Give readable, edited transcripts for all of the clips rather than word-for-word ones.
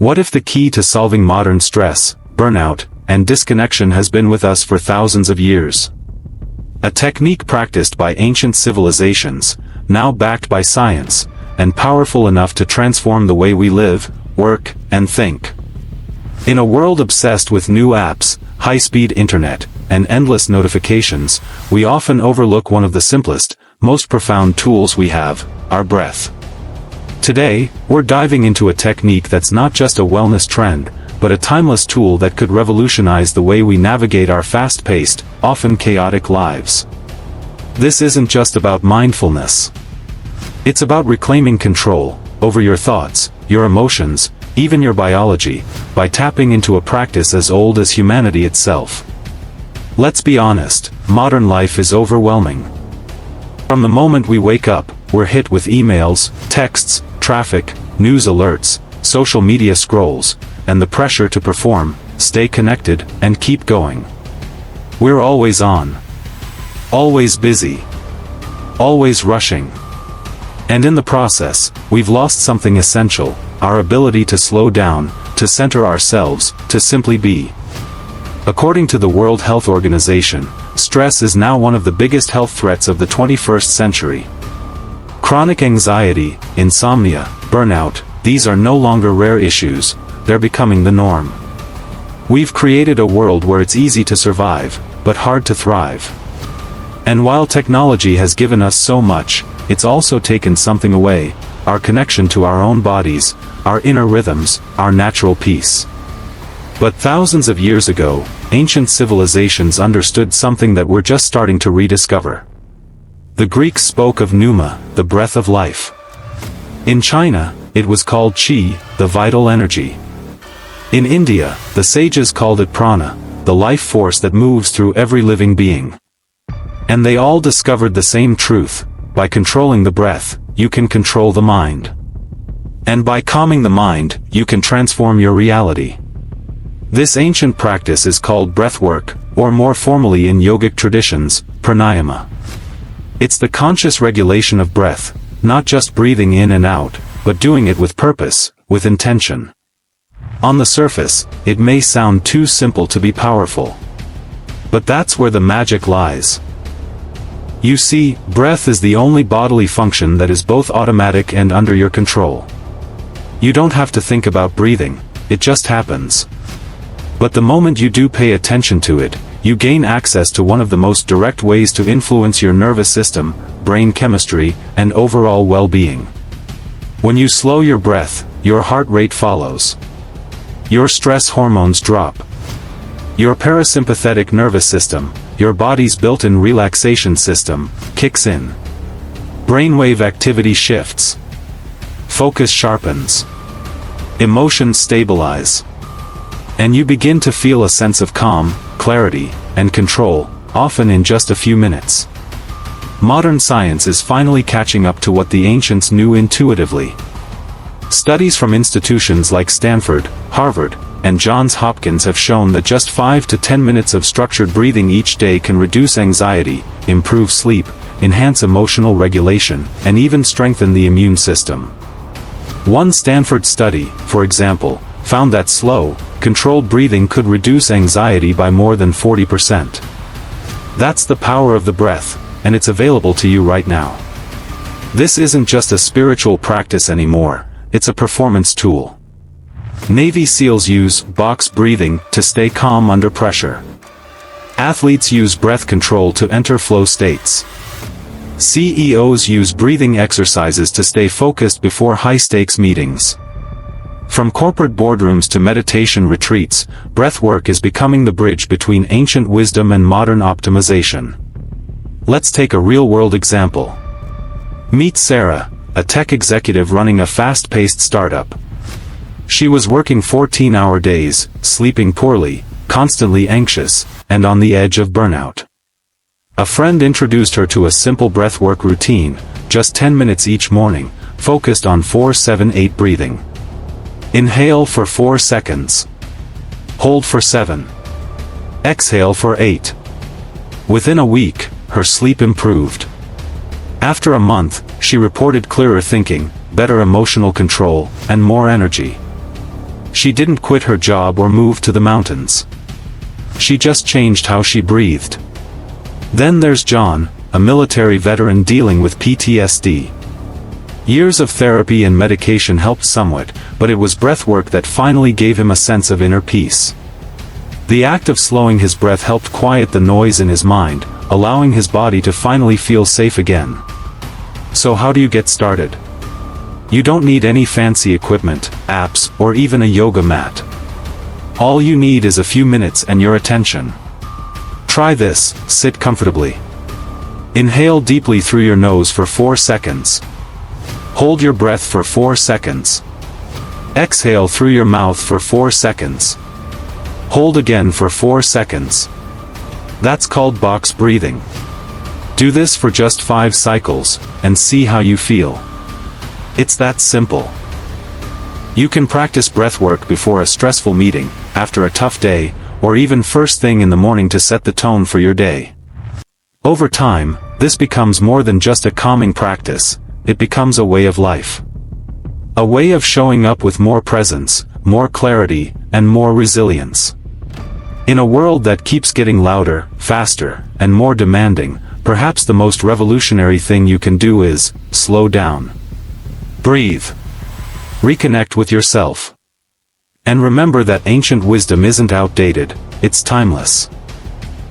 What if the key to solving modern stress, burnout, and disconnection has been with us for thousands of years? A technique practiced by ancient civilizations, now backed by science, and powerful enough to transform the way we live, work, and think. In a world obsessed with new apps, high-speed internet, and endless notifications, we often overlook one of the simplest, most profound tools we have, our breath. Today, we're diving into a technique that's not just a wellness trend, but a timeless tool that could revolutionize the way we navigate our fast-paced, often chaotic lives. This isn't just about mindfulness. It's about reclaiming control over your thoughts, your emotions, even your biology, by tapping into a practice as old as humanity itself. Let's be honest, modern life is overwhelming. From the moment we wake up, we're hit with emails, texts, traffic, news alerts, social media scrolls, and the pressure to perform, stay connected, and keep going. We're always on. Always busy. Always rushing. And in the process, we've lost something essential, our ability to slow down, to center ourselves, to simply be. According to the World Health Organization, stress is now one of the biggest health threats of the 21st century. Chronic anxiety, insomnia, burnout, these are no longer rare issues, they're becoming the norm. We've created a world where it's easy to survive, but hard to thrive. And while technology has given us so much, it's also taken something away, our connection to our own bodies, our inner rhythms, our natural peace. But thousands of years ago, ancient civilizations understood something that we're just starting to rediscover. The Greeks spoke of pneuma, the breath of life. In China, it was called qi, the vital energy. In India, the sages called it prana, the life force that moves through every living being. And they all discovered the same truth: by controlling the breath, you can control the mind. And by calming the mind, you can transform your reality. This ancient practice is called breathwork, or more formally in yogic traditions, pranayama. It's the conscious regulation of breath, not just breathing in and out, but doing it with purpose, with intention. On the surface, it may sound too simple to be powerful. But that's where the magic lies. You see, breath is the only bodily function that is both automatic and under your control. You don't have to think about breathing, it just happens. But the moment you do pay attention to it, you gain access to one of the most direct ways to influence your nervous system, brain chemistry, and overall well-being. When you slow your breath, your heart rate follows. Your stress hormones drop. Your parasympathetic nervous system, your body's built-in relaxation system, kicks in. Brainwave activity shifts. Focus sharpens. Emotions stabilize. And you begin to feel a sense of calm, clarity, and control, often in just a few minutes. Modern science is finally catching up to what the ancients knew intuitively. Studies from institutions like Stanford, Harvard, and Johns Hopkins have shown that just 5 to 10 minutes of structured breathing each day can reduce anxiety, improve sleep, enhance emotional regulation, and even strengthen the immune system. One Stanford study, for example, found that slow, controlled breathing could reduce anxiety by more than 40%. That's the power of the breath, and it's available to you right now. This isn't just a spiritual practice anymore, it's a performance tool. Navy SEALs use box breathing to stay calm under pressure. Athletes use breath control to enter flow states. CEOs use breathing exercises to stay focused before high-stakes meetings. From corporate boardrooms to meditation retreats, breathwork is becoming the bridge between ancient wisdom and modern optimization. Let's take a real-world example. Meet Sarah, a tech executive running a fast-paced startup. She was working 14-hour days, sleeping poorly, constantly anxious, and on the edge of burnout. A friend introduced her to a simple breathwork routine, just 10 minutes each morning, focused on 4-7-8 breathing. Inhale for 4 seconds. Hold for 7. Exhale for 8. Within a week, her sleep improved. After a month, she reported clearer thinking, better emotional control, and more energy. She didn't quit her job or move to the mountains. She just changed how she breathed. Then there's John, a military veteran dealing with PTSD. Years of therapy and medication helped somewhat, but it was breathwork that finally gave him a sense of inner peace. The act of slowing his breath helped quiet the noise in his mind, allowing his body to finally feel safe again. So how do you get started? You don't need any fancy equipment, apps, or even a yoga mat. All you need is a few minutes and your attention. Try this. Sit comfortably. Inhale deeply through your nose for 4 seconds. Hold your breath for 4 seconds. Exhale through your mouth for 4 seconds. Hold again for 4 seconds. That's called box breathing. Do this for just 5 cycles, and see how you feel. It's that simple. You can practice breathwork before a stressful meeting, after a tough day, or even first thing in the morning to set the tone for your day. Over time, this becomes more than just a calming practice, it becomes a way of life. A way of showing up with more presence, more clarity, and more resilience. In a world that keeps getting louder, faster, and more demanding, perhaps the most revolutionary thing you can do is slow down. Breathe. Reconnect with yourself. And remember that ancient wisdom isn't outdated, it's timeless.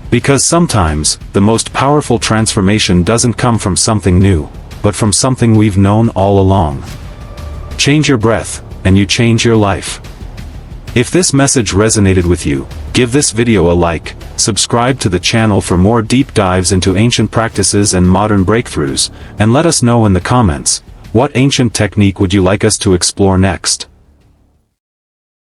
Because sometimes, the most powerful transformation doesn't come from something new, but from something we've known all along. Change your breath, and you change your life. If this message resonated with you, give this video a like, subscribe to the channel for more deep dives into ancient practices and modern breakthroughs, and let us know in the comments, what ancient technique would you like us to explore next?